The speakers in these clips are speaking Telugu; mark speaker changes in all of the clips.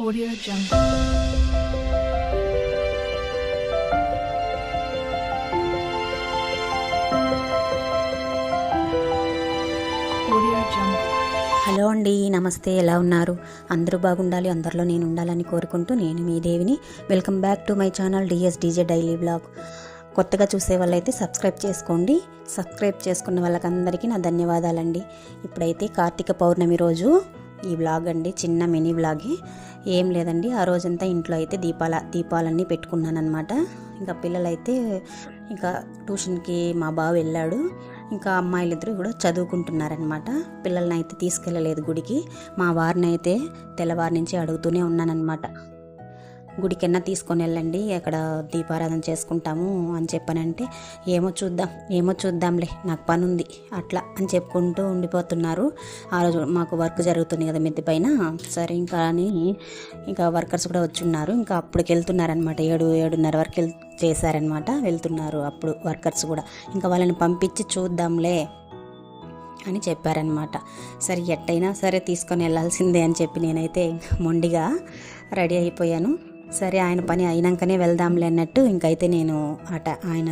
Speaker 1: Audio Jungle. Audio Jungle.
Speaker 2: Hello అండి, నమస్తే. ఎలా ఉన్నారు? అందరూ బాగుండాలి, అందరిలో నేను ఉండాలని కోరుకుంటూ నేను మీ దేవిని. Welcome back to my channel DSDJ daily blog. కొత్తగా చూసే వాళ్ళైతే సబ్స్క్రైబ్ చేసుకోండి. సబ్స్క్రైబ్ చేసుకున్న వాళ్ళకందరికీ నా ధన్యవాదాలండి. ఇప్పుడైతే కార్తీక పౌర్ణమి రోజు ఈ బ్లాగ్ అండి, చిన్న మినీ బ్లాగే. ఏం లేదండి, ఆ రోజంతా ఇంట్లో అయితే దీపాలన్నీ పెట్టుకున్నాను అనమాట. ఇంకా పిల్లలైతే ఇంకా ట్యూషన్కి మా బావ వెళ్ళాడు. ఇంకా అమ్మాయిలిద్దరూ కూడా చదువుకుంటున్నారనమాట. పిల్లల్ని అయితే తీసుకెళ్ళలేదు గుడికి. మా వారిని అయితే తెల్లవారి నుంచి అడుగుతూనే ఉన్నానన్నమాట, గుడికన్నా తీసుకొని వెళ్ళండి, అక్కడ దీపారాధన చేసుకుంటాము అని చెప్పానంటే ఏమో చూద్దాంలే, నాకు పని ఉంది అట్లా అని చెప్పుకుంటూ ఉండిపోతున్నారు. ఆ రోజు మాకు వర్క్ జరుగుతుంది కదా మిద్ది పైన. సరే ఇంకా అని ఇంకా వర్కర్స్ కూడా వచ్చున్నారు. ఇంకా అప్పటికి వెళ్తున్నారనమాట, 7:30 వరకు చేశారనమాట. వెళ్తున్నారు అప్పుడు వర్కర్స్ కూడా. ఇంకా వాళ్ళని పంపించి చూద్దాంలే అని చెప్పారనమాట. సరే ఎట్టయినా సరే తీసుకొని వెళ్ళాల్సిందే అని చెప్పి నేనైతే మొండిగా రెడీ అయిపోయాను. సరే ఆయన పని అయినాకనే వెళ్దాంలే అన్నట్టు ఇంకైతే నేను ఆయన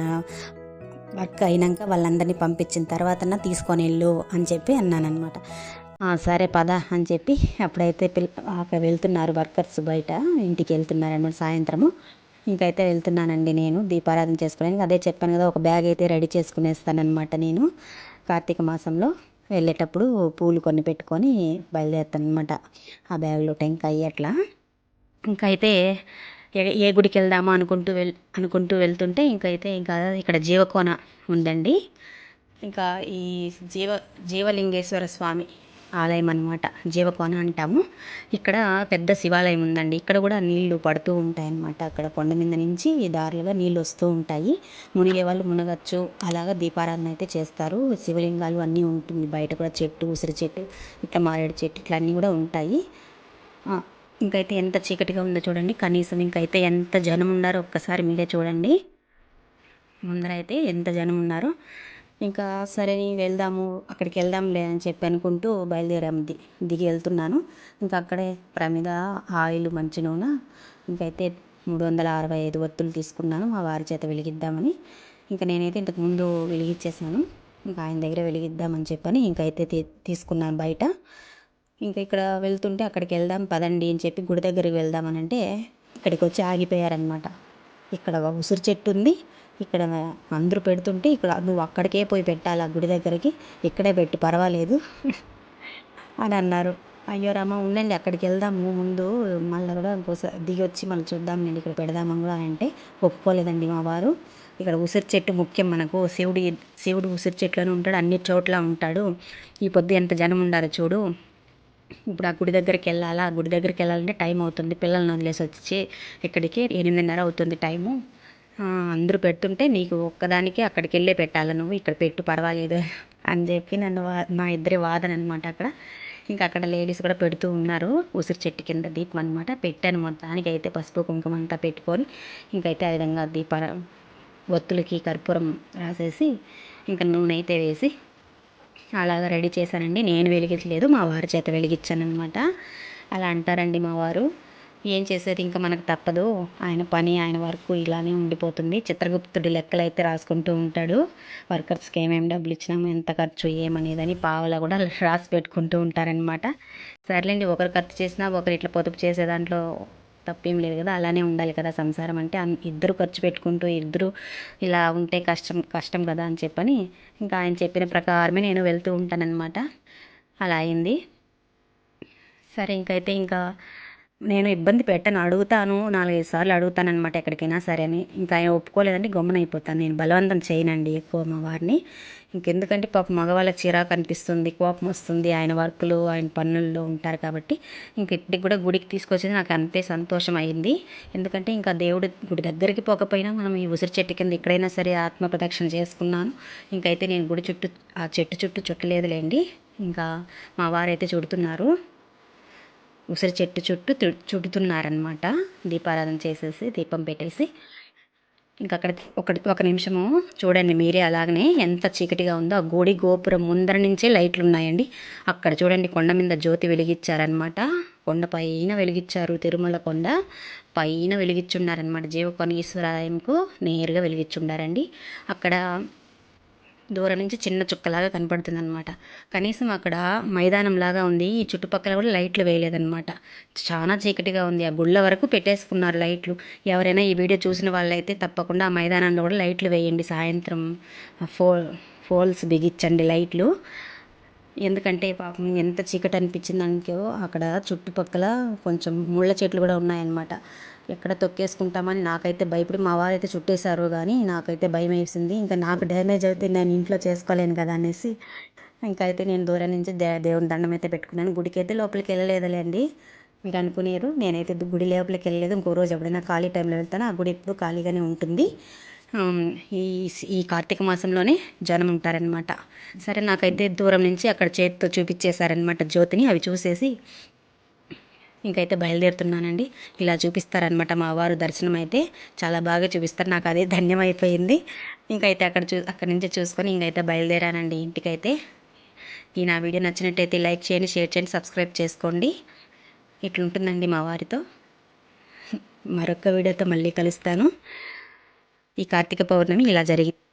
Speaker 2: వర్క్ అయినాక వాళ్ళందరినీ పంపించిన తర్వాతన్నా తీసుకొని వెళ్ళు అని చెప్పి అన్నానమాట. సరే పద అని చెప్పి అప్పుడైతే వెళ్తున్నారు వర్కర్స్, బయట ఇంటికి వెళ్తున్నారనమాట సాయంత్రము. ఇంకైతే వెళ్తున్నానండి నేను దీపారాధన చేసుకోవడానికి. అదే చెప్పాను కదా, ఒక బ్యాగ్ అయితే రెడీ చేసుకునేస్తానమాట నేను. కార్తీక మాసంలో వెళ్ళేటప్పుడు పూలు కొన్ని పెట్టుకొని బయలుదేరుతాను అనమాట. ఆ బ్యాగ్లో టెంకాయ అట్లా. ఇంకైతే ఏ గుడికి వెళ్దామా అనుకుంటూ వెళ్తుంటే ఇంకైతే ఇక్కడ జీవకోన ఉందండి. ఇంకా ఈ జీవలింగేశ్వర స్వామి ఆలయం అనమాట, జీవకోన అంటాము. ఇక్కడ పెద్ద శివాలయం ఉందండి. ఇక్కడ కూడా నీళ్లు పడుతూ ఉంటాయన్నమాట. అక్కడ కొండ మీద నుంచి దారులుగా నీళ్ళు వస్తూ ఉంటాయి. మునిగే వాళ్ళు మునగచ్చు. అలాగా దీపారాధన అయితే చేస్తారు. శివలింగాలు అన్నీ ఉంటుంది. బయట కూడా చెట్టు, ఉసిరి చెట్టు, ఇట్లా మారేడు చెట్టు, ఇట్లా అన్నీ కూడా ఉంటాయి. ఇంకైతే ఎంత చీకటిగా ఉందో చూడండి. కనీసం ఇంకైతే ఎంత జనం ఉన్నారో ఒక్కసారి మీరే చూడండి. ముందర అయితే ఎంత జనం ఉన్నారో. ఇంకా సరే అక్కడికి వెళ్దాంలే అని చెప్పి అనుకుంటూ బయలుదేరాము. దిగి వెళ్తున్నాను. ఇంకా అక్కడే ప్రమిద, ఆయిల్, మంచి నూనె, ఇంకైతే 365 ఒత్తులు తీసుకున్నాను మా వారి చేత వెలిగిద్దామని. ఇంకా నేనైతే ఇంతకుముందు వెలిగించేసాను. ఇంకా ఆయన దగ్గర వెలిగిద్దామని చెప్పని ఇంకైతే తీసుకున్నాను బయట. ఇంకా ఇక్కడ వెళ్తుంటే అక్కడికి వెళ్దాం పదండి అని చెప్పి గుడి దగ్గరికి వెళ్దామని అంటే ఇక్కడికి వచ్చి ఆగిపోయారనమాట. ఇక్కడ ఉసిరి చెట్టు ఉంది, ఇక్కడ అందరూ పెడుతుంటే ఇక్కడ నువ్వు అక్కడికే పోయి పెట్టాలి, ఆ గుడి దగ్గరికి, ఇక్కడే పెట్టి పర్వాలేదు అని అన్నారు. అయ్యో రామ, ఉండండి అక్కడికి వెళ్దాము ముందు, మళ్ళీ కూడా ఇంకోసారి దిగి వచ్చి మళ్ళీ చూద్దాం, నేను ఇక్కడ పెడదామని కూడా అంటే ఒప్పుకోలేదండి మా వారు. ఇక్కడ ఉసిరి చెట్టు ముఖ్యం మనకు. శివుడు ఉసిరి చెట్లోనే ఉంటాడు, అన్ని చోట్ల ఉంటాడు. ఈ పొద్దు ఎంత జనం ఉండారో చూడు. ఇప్పుడు ఆ గుడి దగ్గరికి వెళ్ళాలా, ఆ గుడి దగ్గరికి వెళ్ళాలంటే టైం అవుతుంది. పిల్లల్ని వదిలేసి వచ్చి ఇక్కడికి 8:30 అవుతుంది టైము. అందరూ పెడుతుంటే నీకు ఒక్కదానికి అక్కడికి వెళ్ళే పెట్టాలి, నువ్వు ఇక్కడ పెట్టు పర్వాలేదు అని చెప్పి మా ఇద్దరి వాదన అనమాట అక్కడ. ఇంకా అక్కడ లేడీస్ కూడా పెడుతూ ఉన్నారు. ఉసిరి చెట్టు కింద దీపం అనమాట. పెట్టాను మొత్తానికి అయితే పసుపు కుంకుమ అంతా పెట్టుకొని ఇంకైతే ఆ విధంగా ఒత్తులకి కర్పూరం రాసేసి ఇంకా నూనె అయితే వేసి అలాగా రెడీ చేశానండి. నేను వెలిగించలేదు, మా వారి చేత వెలిగించానమాట. అలా అంటారండి మా వారు. ఏం చేసేది, ఇంకా మనకు తప్పదు. ఆయన పని, ఆయన వర్క్ ఇలానే ఉండిపోతుంది. చిత్రగుప్తుడి లెక్కలు అయితే రాసుకుంటూ ఉంటాడు. వర్కర్స్కి ఏమేమి డబ్బులు ఇచ్చినాము, ఎంత ఖర్చు ఏమనేదని పావులా కూడా రాసి పెట్టుకుంటూ ఉంటారనమాట. సర్లేండి, ఒకరు ఖర్చు చేసినా ఒకరు ఇట్లా పొదుపు చేసే దాంట్లో తప్పేం లేదు కదా. అలానే ఉండాలి కదా సంసారం అంటే. ఇద్దరు ఖర్చు పెట్టుకుంటూ ఇద్దరు ఇలా ఉంటే కష్టం కదా అని చెప్పని ఇంకా ఆయన చెప్పిన ప్రకారమే నేను వెళ్తూ ఉంటానన్నమాట. అలా అయింది. సరే ఇంకైతే నేను ఇబ్బంది పెట్టను, అడుగుతాను, 4-5 సార్లు అడుగుతానమాట ఎక్కడికైనా సరే అని. ఇంకా ఆయన ఒప్పుకోలేదంటే గమ్మున అయిపోతాను. నేను బలవంతం చేయనండి ఎక్కువ మా వారిని. ఇంకెందుకంటే పాపం మగవాళ్ళకి చిరాకు అనిపిస్తుంది, కోపం వస్తుంది. ఆయన వర్కులు, ఆయన పనుల్లో ఉంటారు కాబట్టి. ఇంక ఇంటికి కూడా గుడికి తీసుకొచ్చేది నాకు అంతే సంతోషం అయింది. ఎందుకంటే ఇంకా దేవుడి గుడి దగ్గరికి పోకపోయినా మనం ఈ ఉసిరి చెట్టు కింద ఎక్కడైనా సరే ఆత్మ ప్రదక్షిణ చేసుకున్నాను. ఇంకైతే నేను గుడి చుట్టూ, ఆ చెట్టు చుట్టూ చుట్టలేదులేండి. ఇంకా మా వారైతే చుడుతున్నారు, ఉసిరి చెట్టు చుట్టూ చుడుతున్నారనమాట. దీపారాధన చేసేసి దీపం పెట్టేసి ఇంకా అక్కడ ఒక నిమిషము చూడండి మీరే. అలాగనే ఎంత చీకటిగా ఉందో. ఆ గుడి గోపురం ముందర నుంచే లైట్లు ఉన్నాయండి. అక్కడ చూడండి కొండ మీద జ్యోతి వెలిగించారనమాట. కొండ పైన వెలిగించారు. తిరుమల కొండ పైన వెలిగించున్నారనమాట. జీవకోణేశ్వరాలయంకు నేరుగా వెలిగించుండారండి. అక్కడ దూరం నుంచి చిన్న చుక్కలాగా కనపడుతుంది అనమాట. కనీసం అక్కడ మైదానం లాగా ఉంది. ఈ చుట్టుపక్కల కూడా లైట్లు వేయలేదన్నమాట. చాలా చీకటిగా ఉంది. ఆ గుళ్ళ వరకు పెట్టేసుకున్నారు లైట్లు. ఎవరైనా ఈ వీడియో చూసిన వాళ్ళైతే తప్పకుండా ఆ మైదానంలో కూడా లైట్లు వేయండి. సాయంత్రం ఫోల్స్ బిగించండి లైట్లు. ఎందుకంటే పాపం ఎంత చీకటి అనిపించిందనుకో అక్కడ చుట్టుపక్కల కొంచెం ముళ్ళ చెట్లు కూడా ఉన్నాయన్నమాట. ఎక్కడ తొక్కేసుకుంటామని నాకైతే భయపడి, మా వారైతే చుట్టేశారు కానీ నాకైతే భయం వేసింది. ఇంకా నాకు డ్యామేజ్ అయితే నేను ఇంట్లో చేసుకోలేను కదా అనేసి ఇంకా అయితే నేను దూరం నుంచి దేవుని దండం అయితే పెట్టుకున్నాను. గుడికి అయితే లోపలికి వెళ్ళలేదులేండి. మీరు అనుకునేరు, నేనైతే గుడి లోపలికి వెళ్ళలేదు. ఇంకో రోజు ఎప్పుడైనా ఖాళీ టైంలో వెళ్తాను. ఆ గుడి ఎప్పుడు ఖాళీగానే ఉంటుంది. ఈ ఈ కార్తీక మాసంలోనే జనం ఉంటారనమాట. సరే, నాకైతే దూరం నుంచి అక్కడ చేతితో చూపించేశారనమాట జ్యోతిని. అవి చూసేసి ఇంకైతే బయలుదేరుతున్నానండి. ఇలా చూపిస్తారనమాట మా వారు. దర్శనం అయితే చాలా బాగా చూపిస్తారు. నాకు అదే ధన్యమైపోయింది. ఇంకైతే అక్కడి నుంచి చూసుకొని ఇంకైతే బయలుదేరానండి ఇంటికైతే. ఈ నా వీడియో నచ్చినట్టయితే లైక్ చేయండి, షేర్ చేయండి, సబ్స్క్రైబ్ చేసుకోండి. ఇట్లుంటుందండి మా వారితో. మరొక వీడియోతో మళ్ళీ కలుస్తాను. ఈ కార్తీక పౌర్ణమి ఇలా జరిగింది.